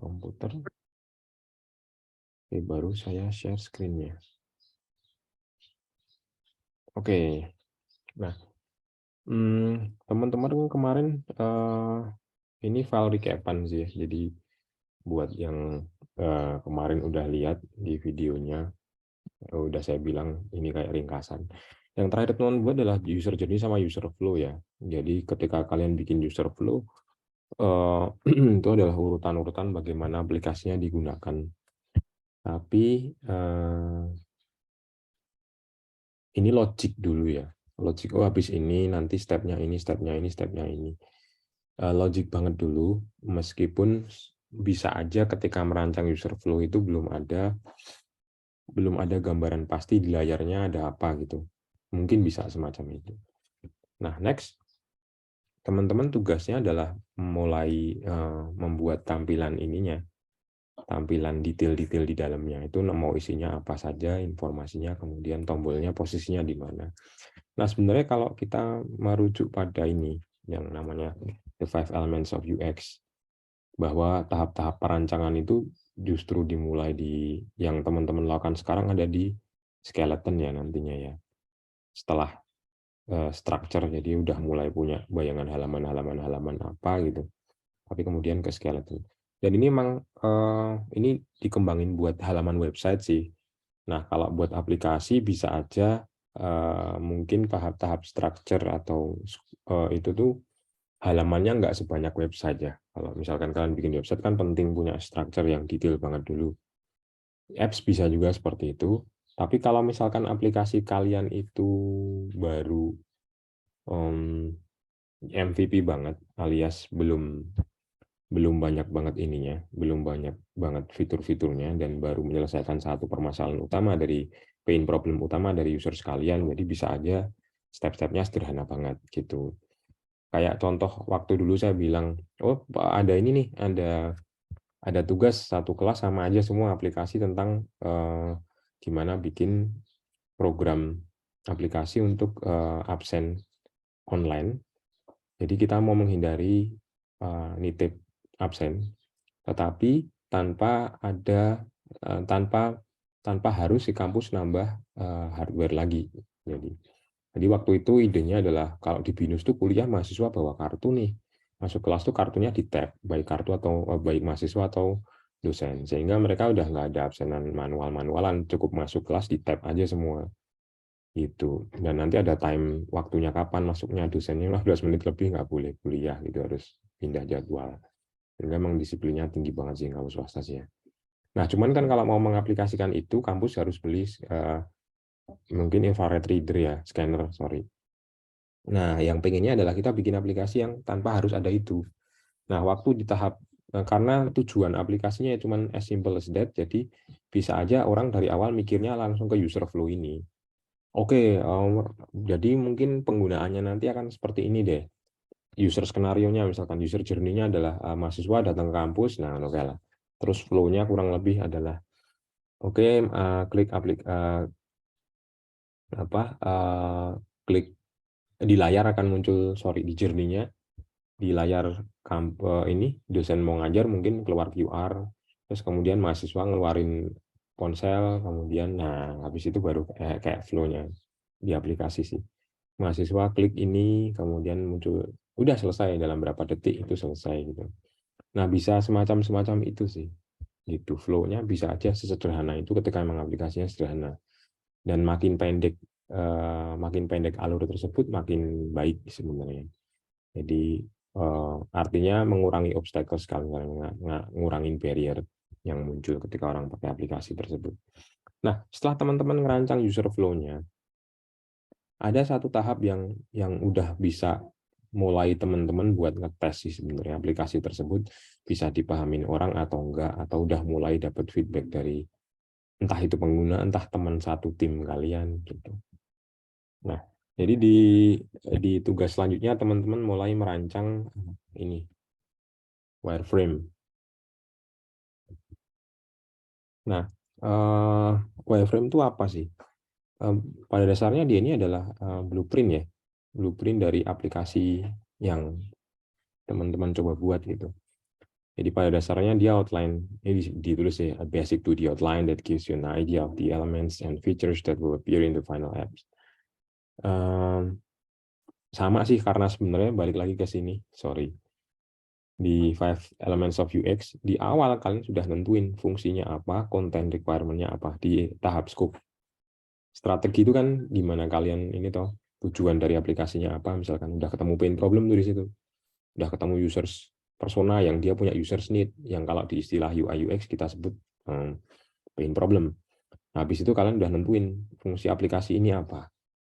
komputer. Oke, baru saya share screen-nya. Oke, nah teman-teman kemarin ini file recapan sih ya. Jadi buat yang kemarin udah lihat di videonya, udah saya bilang ini kayak ringkasan. Yang terakhir teman buat adalah user journey sama user flow ya. Jadi ketika kalian bikin user flow, itu adalah urutan-urutan bagaimana aplikasinya digunakan. Tapi ini logic dulu ya. Logic, oh habis ini nanti stepnya ini, stepnya ini, stepnya ini. Logic banget dulu, meskipun bisa aja ketika merancang user flow itu belum ada gambaran pasti di layarnya ada apa gitu. Mungkin bisa semacam itu. Nah, next, teman-teman tugasnya adalah mulai membuat tampilan ininya, tampilan detail-detail di dalamnya. Itu mau isinya apa saja, informasinya, kemudian tombolnya posisinya di mana. Nah, sebenarnya kalau kita merujuk pada ini, yang namanya The 5 Elements of UX, bahwa tahap-tahap perancangan itu justru dimulai di yang teman-teman lakukan sekarang ada di skeleton ya nantinya ya. Setelah structure, jadi udah mulai punya bayangan halaman apa gitu. Tapi kemudian ke skeleton. Dan ini memang ini dikembangin buat halaman website sih. Nah, kalau buat aplikasi bisa aja mungkin tahap-tahap structure atau itu tuh halamannya nggak sebanyak website ya. Kalau misalkan kalian bikin website kan penting punya structure yang detail banget dulu. Apps bisa juga seperti itu. Tapi kalau misalkan aplikasi kalian itu baru MVP banget, alias belum banyak banget ininya, belum banyak banget fitur-fiturnya, dan baru menyelesaikan satu permasalahan utama dari pain problem utama dari user sekalian, jadi bisa aja step-stepnya sederhana banget gitu. Kayak contoh waktu dulu saya bilang, oh ada ini nih, ada tugas satu kelas sama aja semua aplikasi tentang gimana bikin program aplikasi untuk absen online. Jadi kita mau menghindari nitip absen, tetapi tanpa ada tanpa harus si kampus nambah hardware lagi. Jadi waktu itu idenya adalah kalau di BINUS tuh kuliah mahasiswa bawa kartu nih, masuk kelas tuh kartunya di tap, baik kartu atau baik mahasiswa atau dosen, sehingga mereka udah nggak ada absenan manualan, cukup masuk kelas di tap aja semua gitu. Dan nanti ada time waktunya kapan masuknya dosennya 15 menit lebih nggak boleh kuliah gitu, harus pindah jadwal. Sehingga memang disiplinnya tinggi banget sih kampus swasta sih ya. Nah, cuman kan kalau mau mengaplikasikan itu kampus harus beli mungkin infrared reader ya, scanner, sorry. Nah, yang pengennya adalah kita bikin aplikasi yang tanpa harus ada itu. Nah, waktu di tahap karena tujuan aplikasinya cuma as simple as that, jadi bisa aja orang dari awal mikirnya langsung ke user flow ini. Oke, jadi mungkin penggunaannya nanti akan seperti ini deh. User skenario-nya, misalkan user journey-nya adalah mahasiswa datang ke kampus, nah oke lah. Terus flow-nya kurang lebih adalah, oke, klik klik di layar akan muncul, sorry, di journey-nya, di layar ini dosen mau ngajar mungkin keluar QR, terus kemudian mahasiswa ngeluarin ponsel, kemudian nah habis itu baru kayak flow-nya di aplikasi sih. Mahasiswa klik ini, kemudian muncul, udah selesai dalam berapa detik itu selesai gitu. Nah, bisa semacam itu sih. Gitu, flow-nya bisa aja sesederhana itu ketika memang aplikasinya sederhana. Dan makin pendek alur tersebut makin baik sebenarnya. Jadi artinya mengurangi obstacle sekali, ngurangin barrier yang muncul ketika orang pakai aplikasi tersebut. Nah, setelah teman-teman ngerancang user flow-nya, ada satu tahap yang udah bisa mulai teman-teman buat ngetes sih sebenarnya aplikasi tersebut bisa dipahamin orang atau enggak, atau udah mulai dapat feedback dari entah itu pengguna, entah teman satu tim kalian gitu. Nah, jadi di tugas selanjutnya teman-teman mulai merancang ini wireframe. Nah, wireframe itu apa sih? Pada dasarnya dia ini adalah blueprint ya, blueprint dari aplikasi yang teman-teman coba buat gitu. Jadi pada dasarnya dia outline, ini ditulis ya, a basic to the outline that gives you an idea of the elements and features that will appear in the final apps. Sama sih, karena sebenarnya balik lagi ke sini, sorry. Di 5 elements of UX, di awal kalian sudah nentuin fungsinya apa, content requirement-nya apa, di tahap scope. Strategi itu kan gimana kalian ini toh, tujuan dari aplikasinya apa, misalkan udah ketemu pain problem tuh di situ. Udah ketemu users persona yang dia punya users need, yang kalau di istilah UI UX kita sebut pain problem. Nah, habis itu kalian udah nentuin fungsi aplikasi ini apa.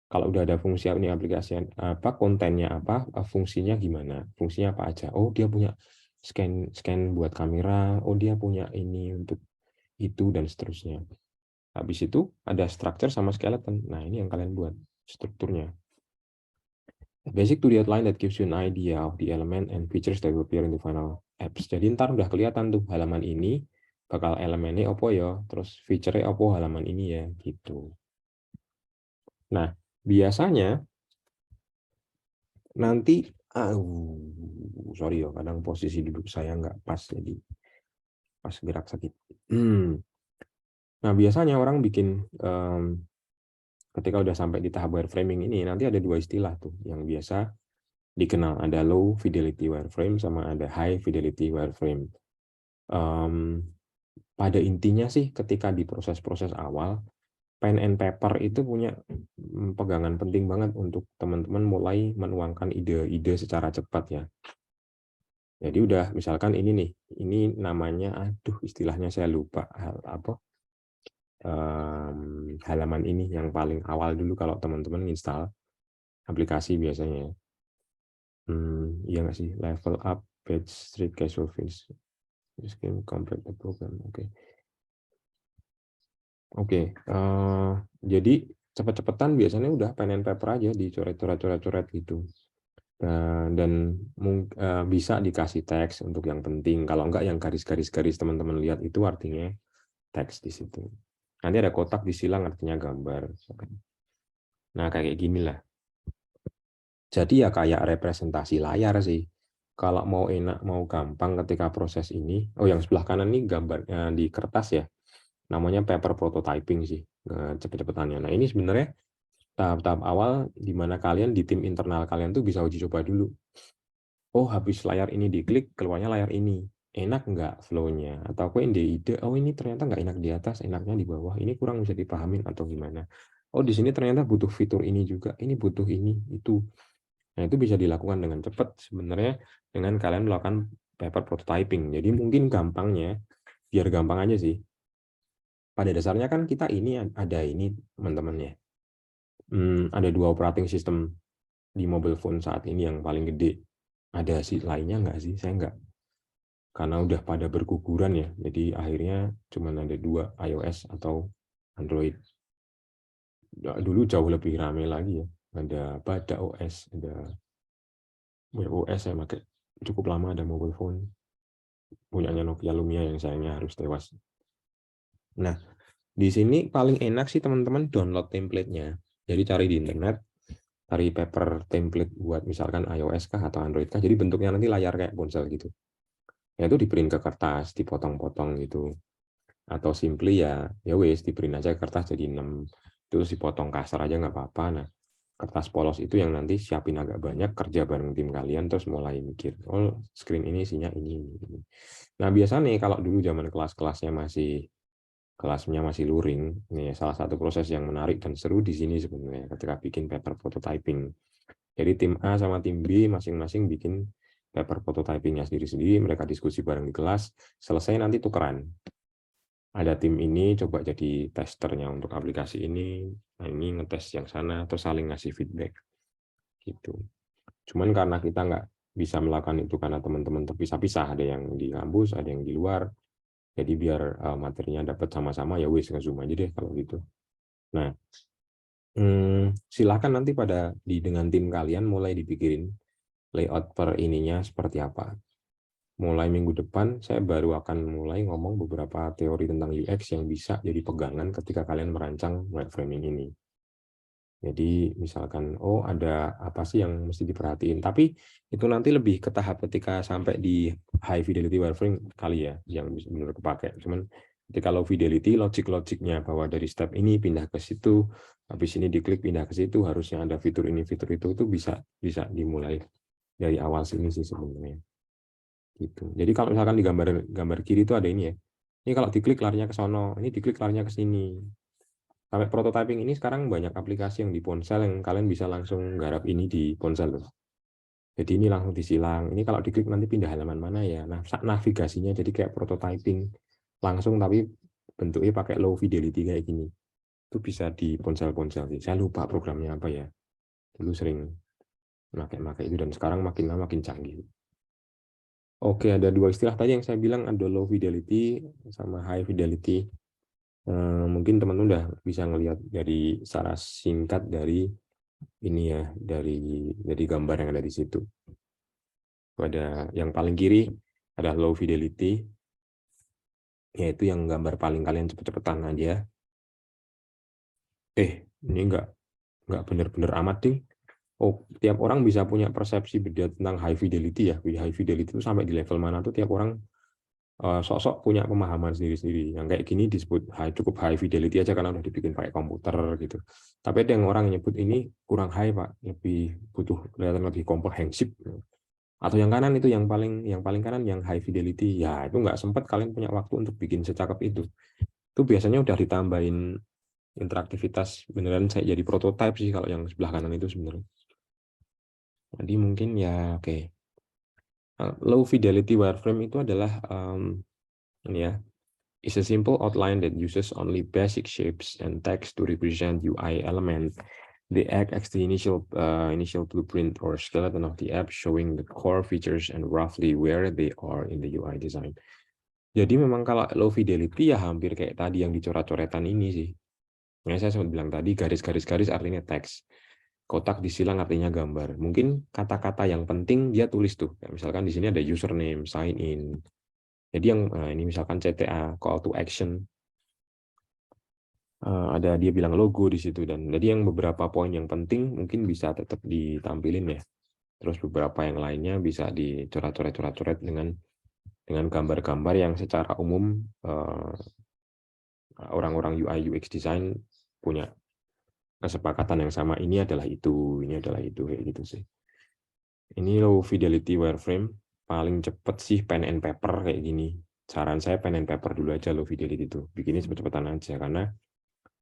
Kalau udah ada fungsi ini aplikasi apa, kontennya apa, fungsinya gimana, fungsinya apa aja. Oh, dia punya scan buat kamera, oh dia punya ini untuk itu, dan seterusnya. Habis itu ada structure sama skeleton. Nah, ini yang kalian buat strukturnya. Basic to the outline that gives you an idea of the element and features that will appear in the final apps. Jadi ntar udah kelihatan tuh halaman ini bakal elemennya apa ya, terus feature-nya apa halaman ini ya, gitu. Nah, biasanya nanti, sorry ya, kadang posisi duduk saya nggak pas, jadi pas gerak sakit. Nah, biasanya orang bikin, ketika udah sampai di tahap wireframing ini, nanti ada dua istilah tuh yang biasa dikenal, ada low fidelity wireframe sama ada high fidelity wireframe. Pada intinya sih, ketika di proses-proses awal, pen and paper itu punya pegangan penting banget untuk teman-teman mulai menuangkan ide-ide secara cepat ya. Jadi udah, misalkan ini nih, ini namanya, istilahnya saya lupa, halaman ini yang paling awal dulu kalau teman-teman install aplikasi biasanya. Iya nggak sih, level up, page, strict, casual finish, skin, complete the program. Oke, jadi cepet-cepetan biasanya udah pen and paper aja, dicoret-coret gitu. Dan bisa dikasih teks untuk yang penting. Kalau enggak, yang garis-garis teman-teman lihat itu artinya teks di situ. Nanti ada kotak disilang artinya gambar. Nah, kayak gini lah. Jadi ya kayak representasi layar sih. Kalau mau enak, mau gampang ketika proses ini, yang sebelah kanan ini gambarnya di kertas ya. Namanya paper prototyping sih, cepet-cepetannya. Nah, ini sebenarnya tahap-tahap awal di mana kalian di tim internal kalian tuh bisa uji coba dulu. Oh, habis layar ini diklik, keluarnya layar ini. Enak nggak flow-nya? Atau aku ide, oh ini ternyata nggak enak di atas, enaknya di bawah. Ini kurang bisa dipahamin atau gimana. Oh, di sini ternyata butuh fitur ini juga, ini butuh ini, itu. Nah, itu bisa dilakukan dengan cepat sebenarnya dengan kalian melakukan paper prototyping. Jadi mungkin gampangnya, biar gampang aja sih. Pada dasarnya kan kita ini ada ini teman-teman ya. Ada 2 operating system di mobile phone saat ini yang paling gede. Ada sih lainnya nggak sih? Saya nggak. Karena udah pada berguguran ya. Jadi akhirnya cuma ada 2, iOS atau Android. Dulu jauh lebih ramai lagi ya. Ada OS, ada Wear OS saya pakai cukup lama, ada mobile phone. Punyanya Nokia Lumia yang sayangnya harus tewas. Nah, di sini paling enak sih teman-teman download template-nya. Jadi cari di internet, cari paper template buat misalkan iOS kah atau Android kah. Jadi bentuknya nanti layar kayak ponsel gitu. Ya itu di print ke kertas, dipotong-potong gitu. Atau simply ya wes di print aja kertas jadi 6, terus dipotong kasar aja nggak apa-apa. Nah, kertas polos itu yang nanti siapin agak banyak, kerja bareng tim kalian, terus mulai mikir, oh screen ini isinya ini. Nah, biasanya nih kalau dulu zaman kelasnya masih luring, nih salah satu proses yang menarik dan seru di sini sebenarnya ketika bikin paper prototyping. Jadi tim A sama tim B masing-masing bikin paper prototypingnya sendiri-sendiri, mereka diskusi bareng di kelas, selesai nanti tukeran. Ada tim ini coba jadi testernya untuk aplikasi ini, nah ini ngetes yang sana, terus saling ngasih feedback. Gitu. Cuman karena kita nggak bisa melakukan itu karena teman-teman terpisah-pisah, ada yang di kampus, ada yang di luar, jadi biar materinya dapat sama-sama ya wis nge-zoom aja deh kalau gitu. Nah, silakan nanti dengan tim kalian mulai dipikirin layout per ininya seperti apa. Mulai minggu depan saya baru akan mulai ngomong beberapa teori tentang UX yang bisa jadi pegangan ketika kalian merancang wireframing ini. Jadi misalkan, oh ada apa sih yang mesti diperhatiin. Tapi itu nanti lebih ke tahap ketika sampai di high fidelity wireframe kali ya, yang benar kepake. Cuman ketika low fidelity, logik-logiknya bahwa dari step ini pindah ke situ, habis ini diklik pindah ke situ, harusnya ada fitur ini, fitur itu bisa dimulai dari awal sini sih sebenarnya. Gitu. Jadi kalau misalkan di gambar kiri itu ada ini ya. Ini kalau diklik larinya ke sono, ini diklik larinya ke sini. Sampai prototyping ini sekarang banyak aplikasi yang di ponsel yang kalian bisa langsung garap ini di ponsel loh. Jadi ini langsung disilang. Ini kalau diklik nanti pindah halaman mana ya. Nah, navigasinya jadi kayak prototyping langsung tapi bentuknya pakai low fidelity kayak gini. Itu bisa di ponsel-ponsel sih. Saya lupa programnya apa ya. Dulu sering pakai itu dan sekarang makin lama makin canggih. Oke, ada dua istilah tadi yang saya bilang, ada low fidelity sama high fidelity. Mungkin teman-teman udah bisa ngelihat dari secara singkat dari ini ya, dari gambar yang ada di situ. Ada yang paling kiri ada low fidelity, yaitu yang gambar paling kalian cepet-cepetan aja. Ini nggak bener-bener amat ding. Oh, tiap orang bisa punya persepsi beda tentang high fidelity ya. High fidelity itu sampai di level mana tuh tiap orang sok-sok punya pemahaman sendiri-sendiri. Yang kayak gini disebut cukup high fidelity aja karena udah dibikin pakai komputer gitu. Tapi ada yang orang nyebut ini kurang high Pak, lebih butuh kelihatan lebih komprehensif. Atau yang kanan itu yang paling kanan yang high fidelity. Ya itu nggak sempat kalian punya waktu untuk bikin secakep itu. Itu biasanya udah ditambahin interaktivitas beneran saya jadi prototype sih kalau yang sebelah kanan itu sebenarnya. Jadi mungkin ya oke. Low fidelity wireframe itu adalah ini ya. Is a simple outline that uses only basic shapes and text to represent UI element. They act as the initial blueprint or skeleton of the app, showing the core features and roughly where they are in the UI design. Jadi memang kalau low fidelity ya hampir kayak tadi yang dicoret-coretan ini sih. Yang saya sempat bilang tadi, garis-garis artinya teks. Kotak disilang artinya gambar. Mungkin kata-kata yang penting dia tulis tuh. Misalkan di sini ada username, sign in. Jadi yang ini misalkan CTA, call to action. Ada dia bilang logo di situ, dan jadi yang beberapa poin yang penting mungkin bisa tetap ditampilin ya. Terus beberapa yang lainnya bisa dicoret-coret dengan gambar-gambar yang secara umum orang-orang UI UX design punya kesepakatan yang sama, ini adalah itu kayak gitu sih. Ini low fidelity wireframe paling cepet sih pen and paper kayak gini. Saran saya pen and paper dulu aja low fidelity itu. Bikinnya cepet-cepetan aja karena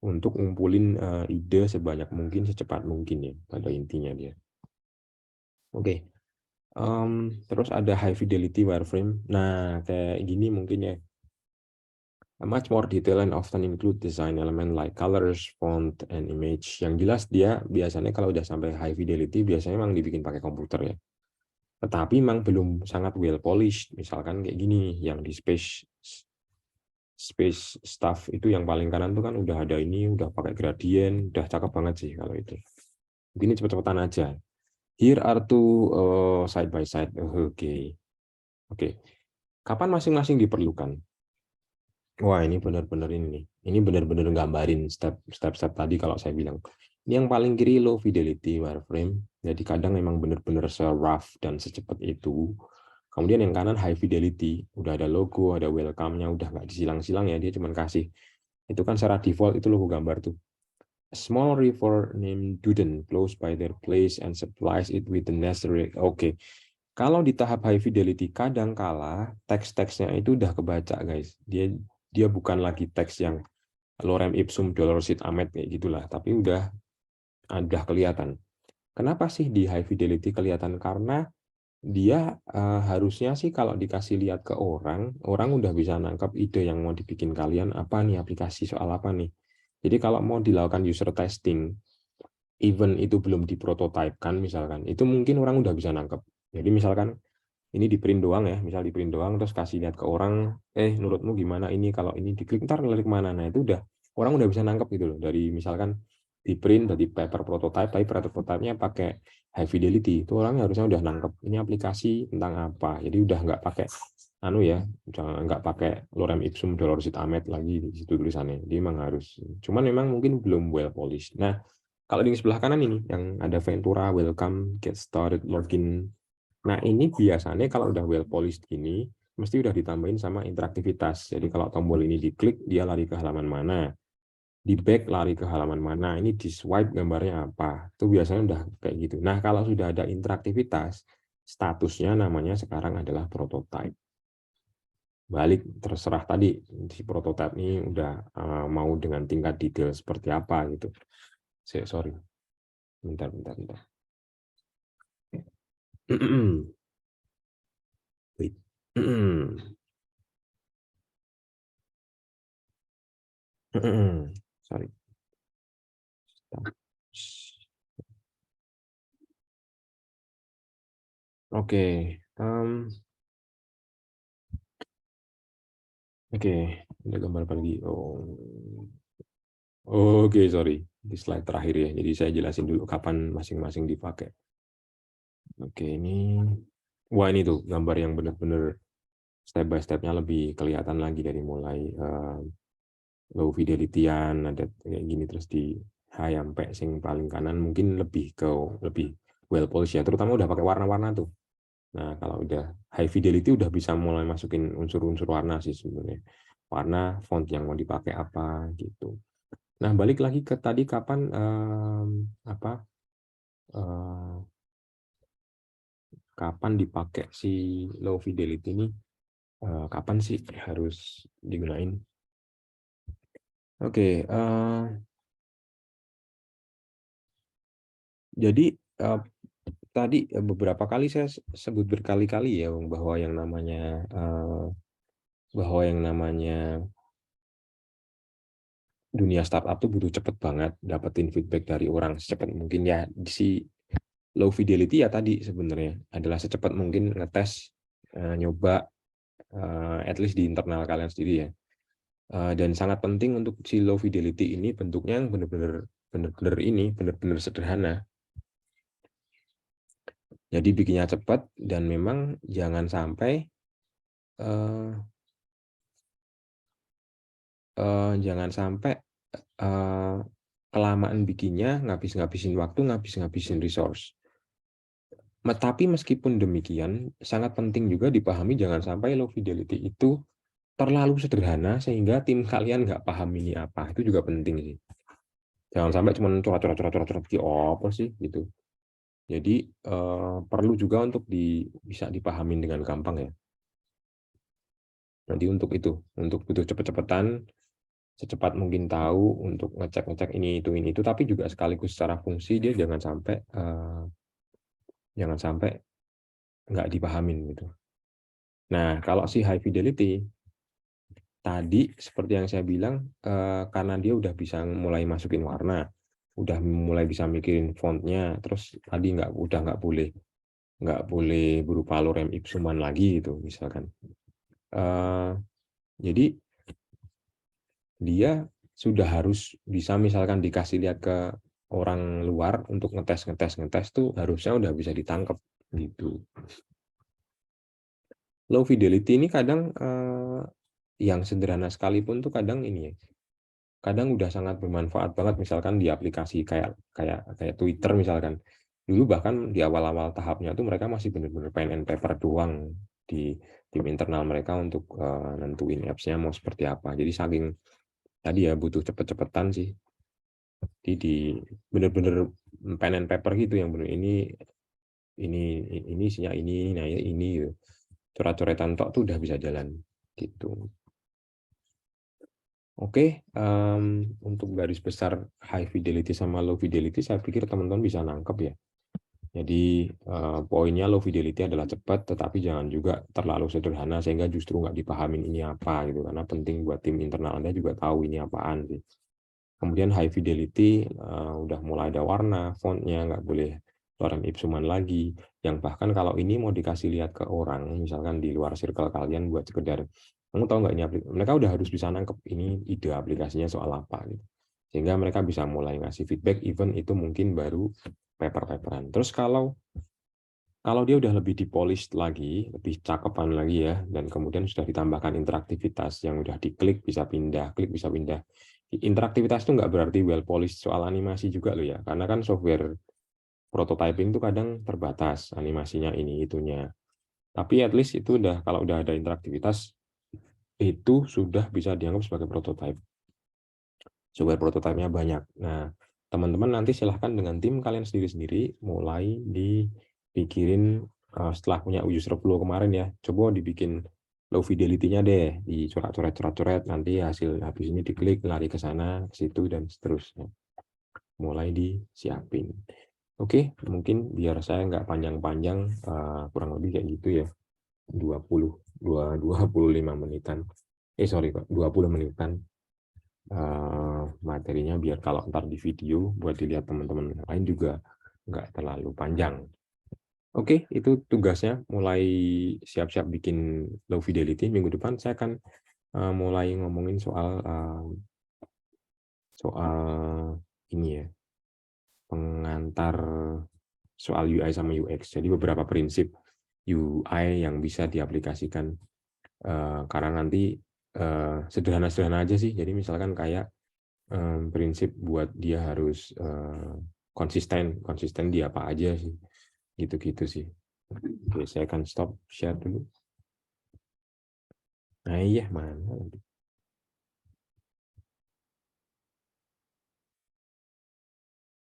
untuk ngumpulin ide sebanyak mungkin secepat mungkin ya pada intinya dia. Oke. Terus ada high fidelity wireframe. Nah, kayak gini mungkin ya. A much more detail and often include design element like colors, font, and image. Yang jelas dia biasanya kalau udah sampai high fidelity biasanya memang dibikin pakai komputer ya. Tetapi memang belum sangat well polished. Misalkan kayak gini, yang di space stuff itu yang paling kanan tuh kan udah ada ini, udah pakai gradient, udah cakep banget sih kalau itu. Ini cepet-cepetan aja. Here are two side by side. Oke. Kapan masing-masing diperlukan? Wah, ini benar-benar ini. Ini benar-benar gambarin step-step tadi kalau saya bilang. Ini yang paling kiri low fidelity wireframe. Jadi kadang memang benar-benar se-rough dan secepat itu. Kemudian yang kanan high fidelity. Udah ada logo, ada welcome-nya, udah nggak disilang-silang ya. Dia cuma kasih. Itu kan secara default itu logo gambar tuh. A small river named Duden flows by their place and supplies it with the necessary. Oke. Kalau di tahap high fidelity, kadang-kala teks-teksnya itu udah kebaca, guys. Dia bukan lagi teks yang lorem ipsum dolorsit amet kayak gitulah, tapi udah kelihatan. Kenapa sih di high fidelity kelihatan? Karena dia harusnya sih kalau dikasih lihat ke orang udah bisa nangkap ide yang mau dibikin kalian apa nih, aplikasi soal apa nih. Jadi kalau mau dilakukan user testing, even itu belum diprototypekan misalkan, itu mungkin orang udah bisa nangkep. Jadi misalkan ini di print doang ya, misal di print doang terus kasih lihat ke orang, menurutmu gimana ini, kalau ini diklik ntar ngelirik mana. Nah itu udah orang udah bisa nangkep gitu loh, dari misalkan di print dari paper prototype tapi prototype-nya pakai high fidelity, itu orang harusnya udah nangkep ini aplikasi tentang apa. Jadi udah nggak pakai nggak pakai lorem ipsum dolorsit amet lagi di situ tulisannya. Dia memang harus, cuman memang mungkin belum well polished. Nah, Kalau di sebelah kanan ini yang ada Ventura, welcome, get started, login. Nah, ini biasanya kalau udah well polished gini, mesti udah ditambahin sama interaktivitas. Jadi kalau tombol ini diklik, dia lari ke halaman mana. Di back lari ke halaman mana. Ini di swipe gambarnya apa. Itu biasanya udah kayak gitu. Nah, kalau sudah ada interaktivitas, statusnya namanya sekarang adalah prototype. Balik terserah tadi si prototipe ini udah mau dengan tingkat detail seperti apa gitu. Sorry. Bentar. Wait. Sorry. Oke. Oke. Ada gambar apa lagi? Oke, sorry. Di slide terakhir ya. Jadi saya jelasin dulu kapan masing-masing dipakai. Oke, ini. Wah, ini tuh gambar yang benar-benar step by step-nya lebih kelihatan lagi dari mulai low fidelity-an, ada kayak gini, terus di high sampai sing paling kanan mungkin lebih well polish ya, terutama udah pakai warna-warna tuh. Nah, kalau udah high fidelity udah bisa mulai masukin unsur-unsur warna sih sebenarnya. Warna, font yang mau dipakai apa gitu. Nah, balik lagi ke tadi kapan kapan dipakai si low fidelity ini, kapan sih harus digunain? Oke, jadi tadi beberapa kali saya sebut berkali-kali ya bahwa yang namanya dunia startup tuh butuh cepet banget dapetin feedback dari orang secepat mungkin ya. Si low fidelity ya tadi sebenarnya adalah secepat mungkin ngetes, nyoba at least di internal kalian sendiri ya. Dan sangat penting untuk si low fidelity ini bentuknya yang benar-benar sederhana. Jadi bikinnya cepat dan memang jangan sampai kelamaan bikinnya, ngabisin waktu, ngabisin resource. Tapi meskipun demikian, sangat penting juga dipahami jangan sampai low fidelity itu terlalu sederhana sehingga tim kalian nggak paham ini apa. Itu juga penting sih. Jangan sampai cuma coret-coret apa sih gitu. Jadi perlu juga untuk bisa dipahamin dengan gampang ya. Nanti untuk itu, untuk butuh cepet-cepetan, secepat mungkin tahu untuk ngecek ini itu, tapi juga sekaligus secara fungsi dia jangan sampai nggak dipahamin gitu. Nah, kalau si high fidelity tadi seperti yang saya bilang, karena dia udah bisa mulai masukin warna, udah mulai bisa mikirin fontnya, terus tadi udah nggak boleh berupa lorem ipsuman lagi gitu misalkan. Jadi dia sudah harus bisa misalkan dikasih lihat ke orang luar untuk ngetes tuh harusnya udah bisa ditangkap gitu. Low fidelity ini kadang yang sederhana sekalipun tuh kadang ini ya, kadang udah sangat bermanfaat banget misalkan di aplikasi kayak Twitter misalkan. Dulu bahkan di awal-awal tahapnya tuh mereka masih benar-benar pen and paper doang di tim internal mereka untuk nentuin apps-nya mau seperti apa. Jadi saking tadi ya butuh cepet-cepetan sih. Jadi benar-benar pen and paper gitu yang benar ini isinya ini, nah ini gitu. Coret-coretan tok tuh udah bisa jalan gitu. Oke, untuk garis besar high fidelity sama low fidelity saya pikir teman-teman bisa nangkep ya. Jadi poinnya low fidelity adalah cepat, tetapi jangan juga terlalu sederhana sehingga justru nggak dipahamin ini apa gitu. Karena penting buat tim internal Anda juga tahu ini apaan sih. Kemudian high fidelity udah mulai ada warna, fontnya nggak boleh lorem ipsuman lagi. Yang bahkan kalau ini mau dikasih lihat ke orang, misalkan di luar circle kalian buat sekedar, kamu tahu nggak ini aplikasi? Mereka udah harus bisa nangkep ini ide aplikasinya soal apa gitu. Sehingga mereka bisa mulai ngasih feedback, even itu mungkin baru paper-paperan. Terus kalau dia udah lebih dipolish lagi, lebih cakepan lagi ya, dan kemudian sudah ditambahkan interaktivitas yang udah diklik bisa pindah, klik bisa pindah. interaktivitas itu nggak berarti well polished soal animasi juga loh ya, karena kan software prototyping itu kadang terbatas animasinya ini itunya. Tapi at least itu udah, kalau udah ada interaktivitas itu sudah bisa dianggap sebagai prototype. Software prototipenya banyak. Nah, teman-teman nanti silahkan dengan tim kalian sendiri-sendiri mulai dipikirin setelah punya user flow kemarin ya, coba dibikin low fidelity-nya deh, dicoret-coret, nanti hasil habis ini diklik lari ke sana, ke situ dan seterusnya. Mulai disiapin. Oke, mungkin biar saya nggak panjang-panjang, kurang lebih kayak gitu ya. 25 menitan. Sorry Pak, 20 menitan materinya, biar kalau ntar di video buat dilihat teman-teman lain juga nggak terlalu panjang. Oke, itu tugasnya, mulai siap-siap bikin low fidelity. Minggu depan saya akan mulai ngomongin soal ini ya, pengantar soal UI sama UX. Jadi beberapa prinsip UI yang bisa diaplikasikan, karena nanti sederhana-sederhana aja sih. Jadi misalkan kayak prinsip buat dia harus konsisten di apa aja sih, gitu-gitu sih. Oke, saya akan stop share dulu. Nah iya, mana?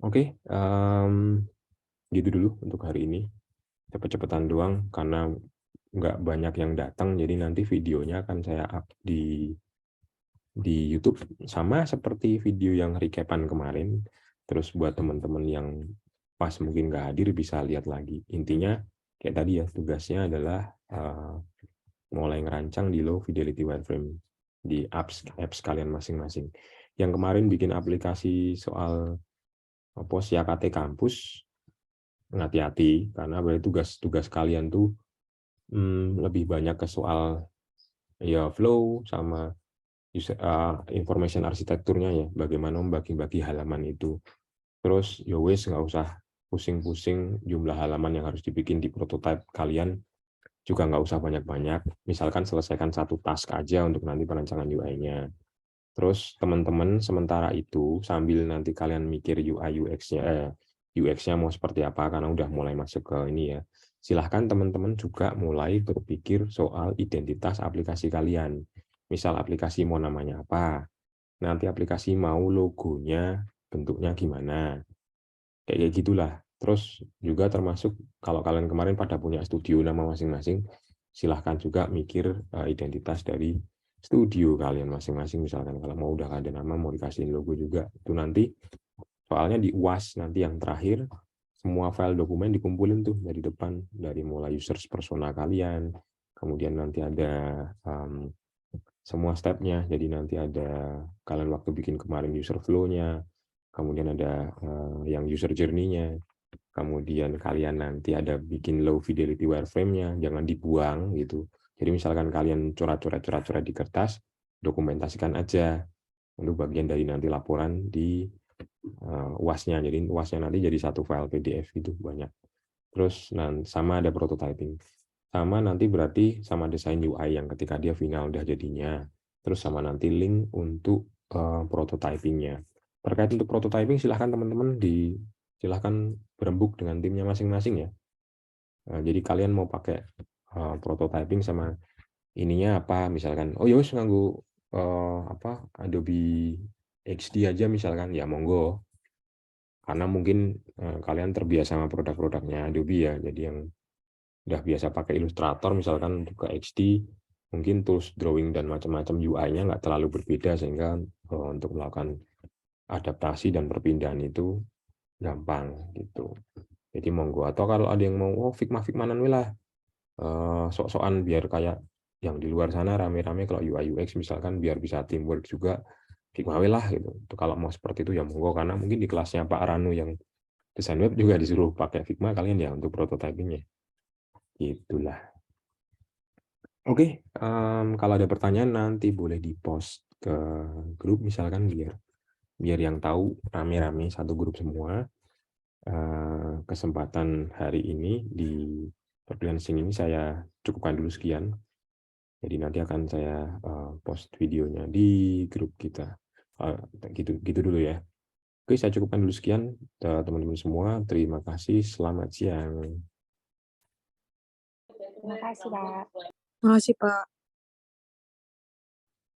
Oke, gitu dulu untuk hari ini. Cepet-cepetan doang, karena nggak banyak yang datang, jadi nanti videonya akan saya up di YouTube, sama seperti video yang recapan kemarin. Terus buat teman-teman yang pas mungkin nggak hadir bisa lihat lagi. Intinya kayak tadi ya, tugasnya adalah mulai ngerancang di low fidelity wireframe di apps kalian masing-masing. Yang kemarin bikin aplikasi soal KT kampus, hati-hati karena berarti tugas kalian tuh lebih banyak ke soal ya flow sama information arsitekturnya ya, bagaimana membagi-bagi halaman itu. Terus ya wes, nggak usah pusing-pusing jumlah halaman yang harus dibikin di prototype kalian, juga nggak usah banyak-banyak. Misalkan selesaikan satu task aja untuk nanti perancangan UI-nya. Terus teman-teman sementara itu sambil nanti kalian mikir UI UX-nya mau seperti apa, karena udah mulai masuk ke ini ya. Silahkan teman-teman juga mulai berpikir soal identitas aplikasi kalian. Misal aplikasi mau namanya apa, nanti aplikasi mau logonya bentuknya gimana, kayak gitulah. Terus juga termasuk kalau kalian kemarin pada punya studio nama masing-masing, silahkan juga mikir identitas dari studio kalian masing-masing. Misalkan kalau mau udah ada nama, mau dikasih logo juga, itu nanti soalnya di UAS nanti yang terakhir semua file dokumen dikumpulin tuh dari depan, dari mulai users persona kalian, kemudian nanti ada semua stepnya. Jadi nanti ada kalian waktu bikin kemarin user flow-nya, kemudian ada yang user journey-nya, kemudian kalian nanti ada bikin low fidelity wireframe-nya, jangan dibuang gitu. Jadi misalkan kalian coret-coret di kertas, dokumentasikan aja untuk bagian dari nanti laporan di UAS-nya. Jadi UAS-nya nanti jadi satu file PDF gitu banyak. Terus sama ada prototyping. Sama nanti berarti sama desain UI yang ketika dia final udah jadinya. Terus sama nanti link untuk prototyping-nya. Terkait untuk prototyping, silahkan teman-teman silahkan berembuk dengan timnya masing-masing ya. Jadi kalian mau pakai prototyping sama ininya apa, misalkan oh ya wis nganggo Adobe XD aja misalkan, ya monggo. Karena mungkin kalian terbiasa sama produk-produknya Adobe ya, jadi yang udah biasa pakai Illustrator misalkan untuk ke XD, mungkin tools drawing dan macam-macam UI-nya nggak terlalu berbeda, sehingga untuk melakukan adaptasi dan perpindahan itu gampang gitu. Jadi monggo. Atau kalau ada yang mau Figma-Figmanan lah, sok-sokan biar kayak yang di luar sana rame-rame kalau UI UX misalkan, biar bisa teamwork juga, Figma lah gitu. Kalau mau seperti itu ya monggo, karena mungkin di kelasnya Pak Ranu yang desain web juga disuruh pakai Figma kalian ya untuk prototypingnya. Itulah. Oke, kalau ada pertanyaan nanti boleh di-post ke grup misalkan, biar yang tahu rame-rame satu grup semua. Kesempatan hari ini di freelancing ini saya cukupkan dulu sekian. Jadi nanti akan saya post videonya di grup kita. gitu dulu ya. Oke, saya cukupkan dulu sekian, teman-teman semua. Terima kasih, selamat siang. Terima kasih, Pak. Makasih, Pak.